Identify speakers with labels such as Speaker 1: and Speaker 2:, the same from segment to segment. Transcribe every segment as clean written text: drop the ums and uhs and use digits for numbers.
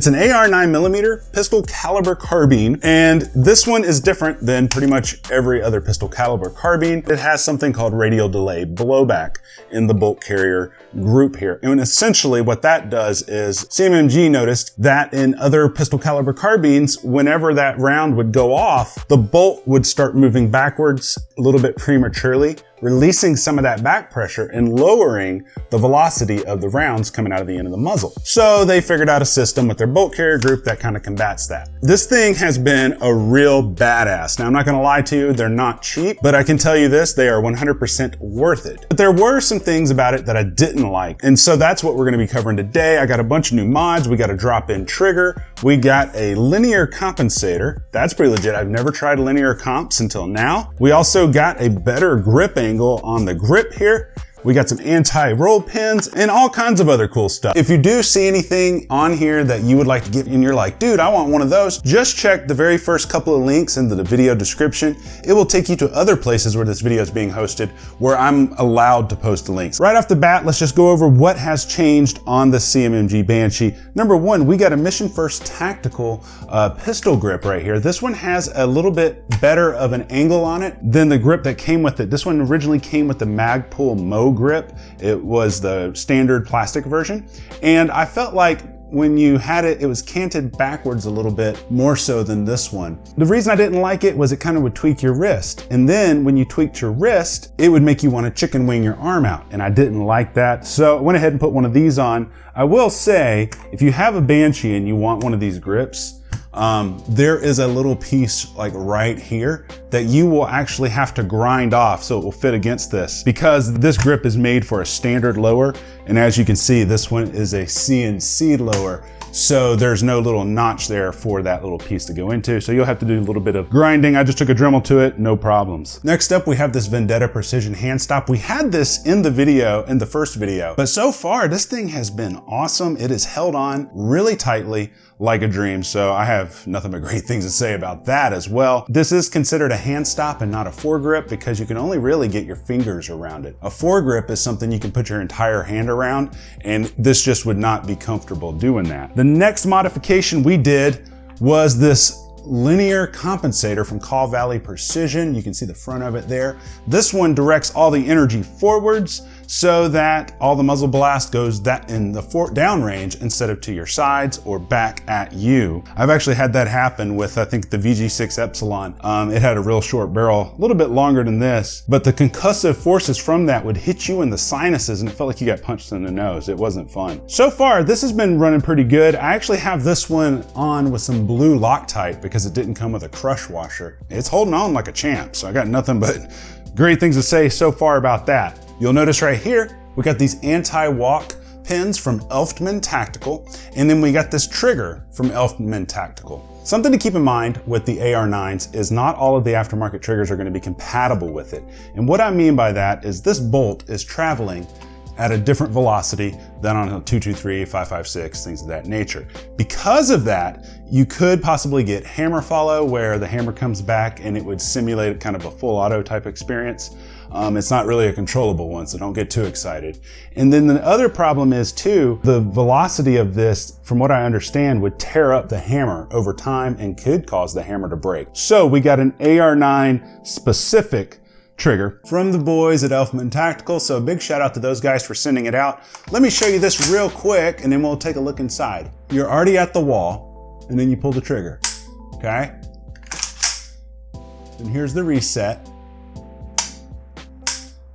Speaker 1: It's an AR-9mm Pistol Caliber Carbine, and this one is different than pretty much every other Pistol Caliber Carbine. It has something called Radial delay blowback in the bolt carrier group here. And essentially what that does is CMMG noticed that in other Pistol Caliber Carbines, whenever that round would go off, the bolt would start moving backwards a little bit prematurely, releasing some of that back pressure and lowering the velocity of the rounds coming out of the end of the muzzle. So they figured out a system with their bolt carrier group that kind of combats that. This thing has been a real badass. Now, I'm not gonna lie to you, they're not cheap, but I can tell you this, they are 100% worth it. But there were some things about it that I didn't like. And so that's what we're gonna be covering today. I got a bunch of new mods. We got a drop-in trigger. We got a linear compensator. That's pretty legit. I've never tried linear comps until now. We also got a better grip angle on the grip here. We got some anti-roll pins and all kinds of other cool stuff. If you do see anything on here that you would like to get and you're like, dude, I want one of those, just check the very first couple of links into the video description. It will take you to other places where this video is being hosted where I'm allowed to post the links. Right off the bat, let's just go over what has changed on the CMMG Banshee. Number one, we got a Mission First Tactical pistol grip right here. This one has a little bit better of an angle on it than the grip that came with it. This one originally came with the Magpul Mo grip. It was the standard plastic version. And I felt like when you had it, it was canted backwards a little bit more so than this one. The reason I didn't like it was it kind of would tweak your wrist. And then when you tweaked your wrist, it would make you want to chicken wing your arm out. And I didn't like that. So I went ahead and put one of these on. I will say, if you have a Banshee and you want one of these grips, there is a little piece like right here that you will actually have to grind off so it will fit against this, because this grip is made for a standard lower. And as you can see, this one is a CNC lower. So there's no little notch there for that little piece to go into. So you'll have to do a little bit of grinding. I just took a Dremel to it, no problems. Next up, we have this Vendetta Precision hand stop. We had this in the video, in the first video, but so far this thing has been awesome. It is held on really tightly like a dream. So I have nothing but great things to say about that as well. This is considered a hand stop and not a foregrip because you can only really get your fingers around it. A foregrip is something you can put your entire hand around, and this just would not be comfortable doing that. The next modification we did was this linear compensator from Call Valley Precision. You can see the front of it there. This one directs all the energy forwards so that all the muzzle blast goes that in the down range instead of to your sides or back at you. I've actually had that happen with, I think, the VG6 Epsilon. It had a real short barrel, a little bit longer than this, but the concussive forces from that would hit you in the sinuses and it felt like you got punched in the nose. It wasn't fun. So far, this has been running pretty good. I actually have this one on with some blue Loctite because it didn't come with a crush washer. It's holding on like a champ, so I got nothing but great things to say so far about that. You'll notice right here, we got these anti-walk pins from Elftmann Tactical, and then we got this trigger from Elftmann Tactical. Something to keep in mind with the AR-9s is not all of the aftermarket triggers are going to be compatible with it. And what I mean by that is this bolt is traveling at a different velocity than on a 223, 556, things of that nature. Because of that, you could possibly get hammer follow where the hammer comes back and it would simulate kind of a full auto type experience. It's not really a controllable one, so don't get too excited. And then the other problem is too, the velocity of this, from what I understand, would tear up the hammer over time and could cause the hammer to break. So we got an AR-9 specific trigger from the boys at Elftmann Tactical. So a big shout out to those guys for sending it out. Let me show you this real quick and then we'll take a look inside. You're already at the wall and then you pull the trigger, okay? And here's the reset.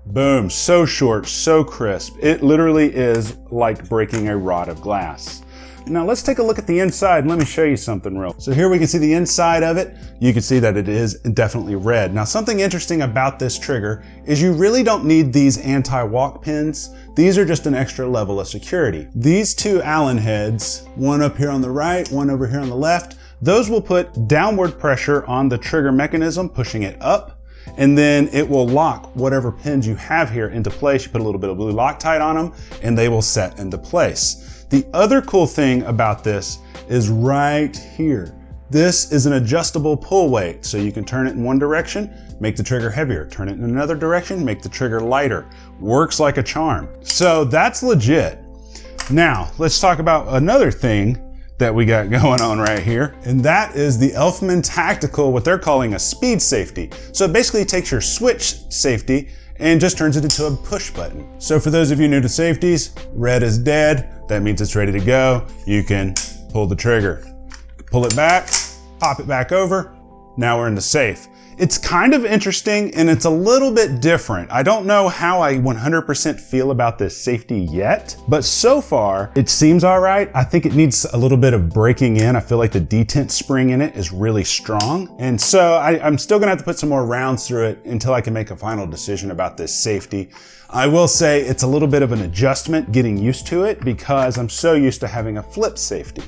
Speaker 1: Boom, so short, so crisp. It literally is like breaking a rod of glass. Now let's take a look at the inside and let me show you something real. So here we can see the inside of it. You can see that it is definitely red. Now something interesting about this trigger is you really don't need these anti-walk pins. These are just an extra level of security. These two Allen heads, one up here on the right, one over here on the left, those will put downward pressure on the trigger mechanism, pushing it up, and then it will lock whatever pins you have here into place. You put a little bit of blue Loctite on them and they will set into place. The other cool thing about this is right here. This is an adjustable pull weight, so you can turn it in one direction, make the trigger heavier, turn it in another direction, make the trigger lighter. Works like a charm. So that's legit. Now, let's talk about another thing that we got going on right here. And that is the Elftmann Tactical, what they're calling a speed safety. So it basically takes your switch safety and just turns it into a push button. So for those of you new to safeties, red is dead. That means it's ready to go. You can pull the trigger, pull it back, pop it back over. Now we're in the safe. It's kind of interesting and it's a little bit different. I don't know how I 100% feel about this safety yet, but so far it seems all right. I think it needs a little bit of breaking in. I feel like the detent spring in it is really strong. And so I'm still gonna have to put some more rounds through it until I can make a final decision about this safety. I will say it's a little bit of an adjustment getting used to it because I'm so used to having a flip safety.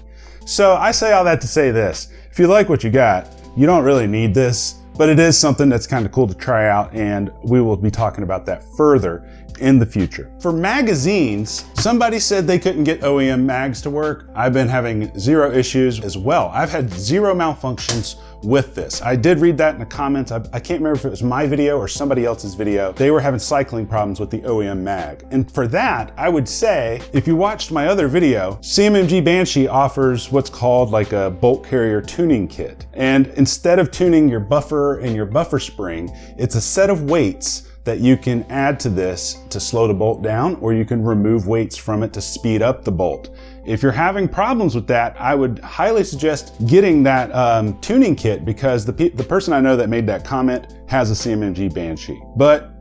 Speaker 1: So I say all that to say this, if you like what you got, you don't really need this, but it is something that's kind of cool to try out, and we will be talking about that further in the future. For magazines, somebody said they couldn't get OEM mags to work. I've been having zero issues as well. I've had zero malfunctions with this. I did read that in the comments. I can't remember if it was my video or somebody else's video. They were having cycling problems with the OEM mag. And for that, I would say, if you watched my other video, CMMG Banshee offers what's called like a bolt carrier tuning kit. And instead of tuning your buffer and your buffer spring, it's a set of weights that you can add to this to slow the bolt down, or you can remove weights from it to speed up the bolt. If you're having problems with that, I would highly suggest getting that tuning kit, because the person I know that made that comment has a CMMG Banshee. But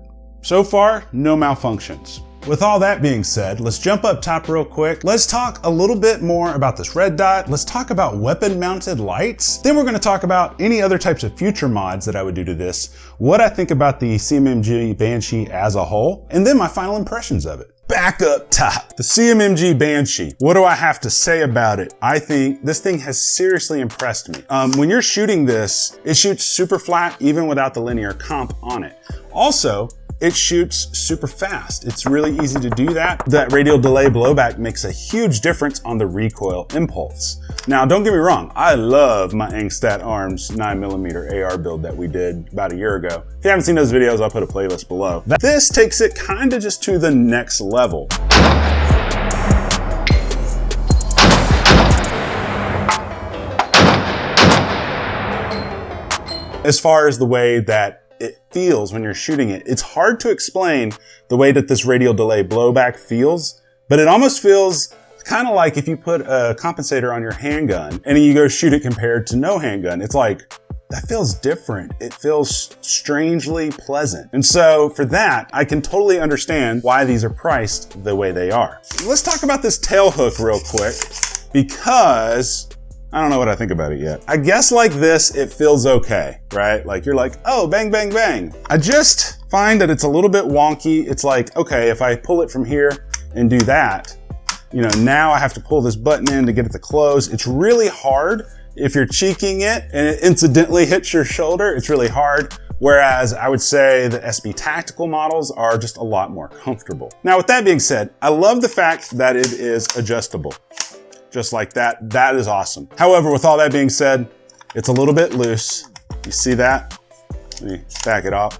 Speaker 1: so far, no malfunctions. With all that being said, let's jump up top real quick. Let's talk a little bit more about this red dot. Let's talk about weapon mounted lights. Then we're gonna talk about any other types of future mods that I would do to this, what I think about the CMMG Banshee as a whole, and then my final impressions of it. Back up top, the CMMG Banshee. What do I have to say about it? I think this thing has seriously impressed me. When you're shooting this, it shoots super flat even without the linear comp on it. Also, it shoots super fast. It's really easy to do that. That radial delay blowback makes a huge difference on the recoil impulse. Now, don't get me wrong, I love my Angstat Arms 9mm AR build that we did about a year ago. If you haven't seen those videos, I'll put a playlist below. This takes it kind of just to the next level. As far as the way that it feels when you're shooting it, it's hard to explain the way that this radial delay blowback feels, but it almost feels kind of like if you put a compensator on your handgun and then you go shoot it compared to no handgun. It's like, that feels different. It feels strangely pleasant. And so for that, I can totally understand why these are priced the way they are. Let's talk about this tail hook real quick, because I don't know what I think about it yet. I guess like this, it feels okay, right? Like you're like, oh, bang, bang, bang. I just find that it's a little bit wonky. It's like, okay, if I pull it from here and do that, you know, now I have to pull this button in to get it to close. It's really hard if you're cheeking it and it incidentally hits your shoulder. It's really hard. Whereas I would say the SB Tactical models are just a lot more comfortable. Now, with that being said, I love the fact that it is adjustable. Just like that, that is awesome. However, with all that being said, it's a little bit loose. You see that? Let me back it off.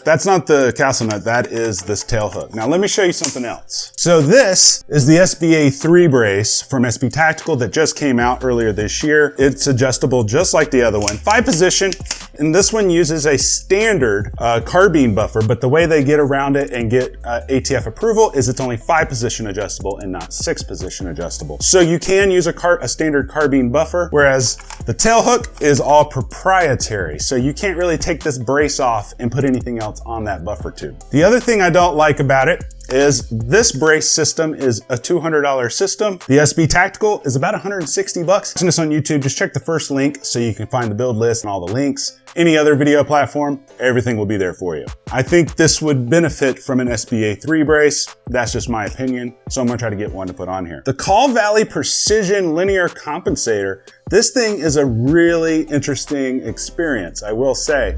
Speaker 1: That's not the castle nut, that is this tail hook. Now let me show you something else. So this is the SBA3 brace from SB Tactical that just came out earlier this year. It's adjustable just like the other one. 5-position, and this one uses a standard carbine buffer, but the way they get around it and get ATF approval is it's only 5-position adjustable and not 6-position adjustable. So you can use a standard carbine buffer, whereas the tail hook is all proprietary. So you can't really take this brace off and put anything else on that buffer tube. The other thing I don't like about it is this brace system is a $200 system. The SB Tactical is about 160 bucks. Watching this on YouTube, just check the first link so you can find the build list and all the links. Any other video platform, everything will be there for you. I think this would benefit from an SBA3 brace. That's just my opinion. So I'm gonna try to get one to put on here. The Call Valley Precision Linear Compensator. This thing is a really interesting experience, I will say.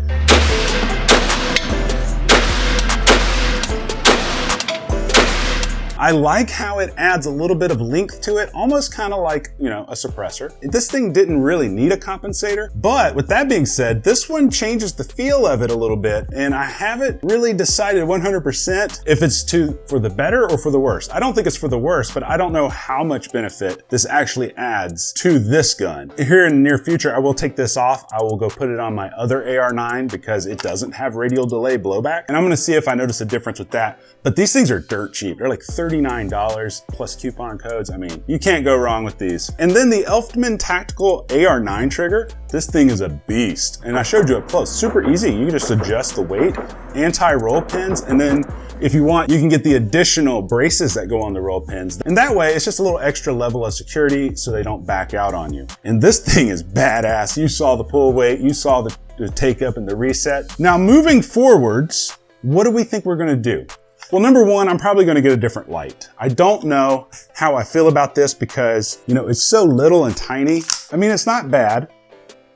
Speaker 1: I like how it adds a little bit of length to it, almost kind of like, you know, a suppressor. This thing didn't really need a compensator, but with that being said, this one changes the feel of it a little bit, and I haven't really decided 100% if it's for the better or for the worse. I don't think it's for the worse, but I don't know how much benefit this actually adds to this gun. Here in the near future, I will take this off. I will go put it on my other AR-9 because it doesn't have radial delay blowback, and I'm gonna see if I notice a difference with that. But these things are dirt cheap. They're like $39 plus coupon codes. I mean, you can't go wrong with these. And then the Elftmann Tactical AR-9 Trigger. This thing is a beast. And I showed you up close, super easy. You can just adjust the weight, anti-roll pins, and then if you want, you can get the additional braces that go on the roll pins. And that way, it's just a little extra level of security so they don't back out on you. And this thing is badass. You saw the pull weight, you saw the take up and the reset. Now, moving forwards, what do we think we're gonna do? Well, number one, I'm probably gonna get a different light. I don't know how I feel about this because, you know, it's so little and tiny. I mean, it's not bad.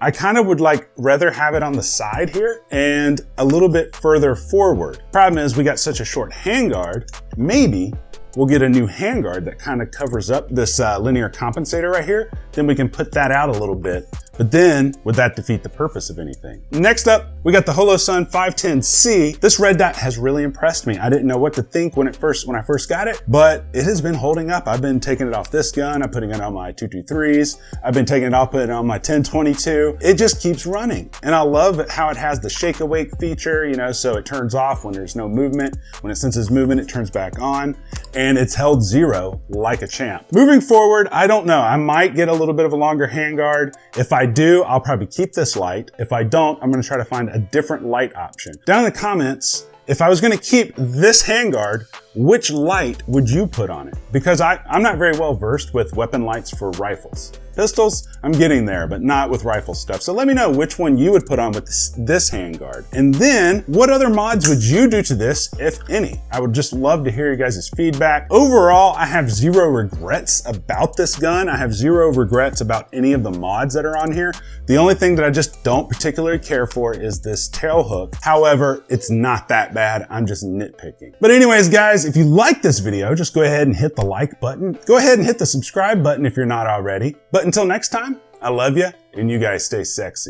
Speaker 1: I kind of would rather have it on the side here and a little bit further forward. Problem is we got such a short handguard, maybe we'll get a new handguard that kind of covers up this linear compensator right here. Then we can put that out a little bit. But then, would that defeat the purpose of anything? Next up, we got the Holosun 510C. This red dot has really impressed me. I didn't know what to think when I first got it, but it has been holding up. I've been taking it off this gun. I'm putting it on my 223s. I've been taking it off, putting it on my 1022. It just keeps running. And I love how it has the shake awake feature, you know, so it turns off when there's no movement. When it senses movement, it turns back on. And it's held zero like a champ. Moving forward, I don't know. I might get a little bit of a longer handguard. If I do, I'll probably keep this light. If I don't, I'm gonna try to find a different light option. Down in the comments, if I was gonna keep this handguard, which light would you put on it? Because I'm not very well versed with weapon lights for rifles. Pistols, I'm getting there, but not with rifle stuff. So let me know which one you would put on with this handguard. And then, what other mods would you do to this, if any? I would just love to hear your guys' feedback. Overall, I have zero regrets about this gun. I have zero regrets about any of the mods that are on here. The only thing that I just don't particularly care for is this tail hook. However, it's not that bad. I'm just nitpicking. But anyways, guys, if you like this video, just go ahead and hit the like button. Go ahead and hit the subscribe button if you're not already. But until next time, I love you, and you guys stay sexy.